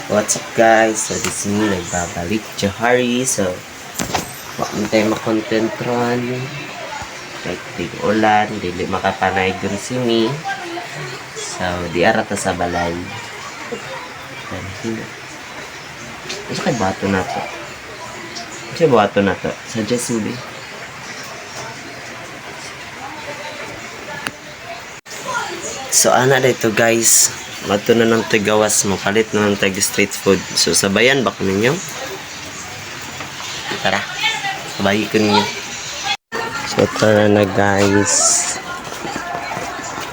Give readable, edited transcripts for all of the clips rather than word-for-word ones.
What's up guys? So this is me, nagbabalik Johari. So wakman tayo makontent ron. Like big ulan, dili makapanay dun si me. So di arata sa balay. Dan hina. Isa kay bato na to. Isa bato na to. Sa Jesubi. So ana dito guys. Mato na ng gawas mo, palit na ng street food. So sabayan ba ko ninyo? Tara, sabayi ko ninyo. So tara na guys.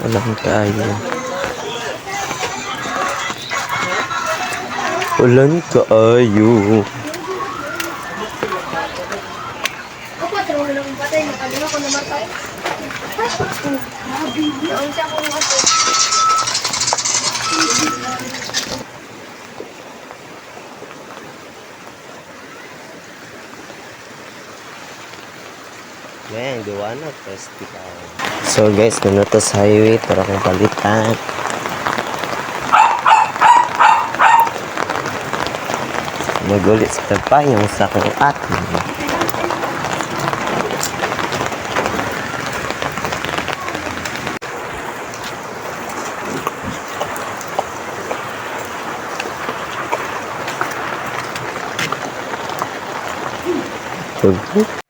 Walang kaayo. Walang kaayo. Ako, trabaho lang ang patay. Nakadala ko namatay. Naon siya kung ato. Yan, gawa na festival. So guys, nanoto sa highway. Tara kong palitan. Magulit sa tapayang sa kong atin. Tugtog.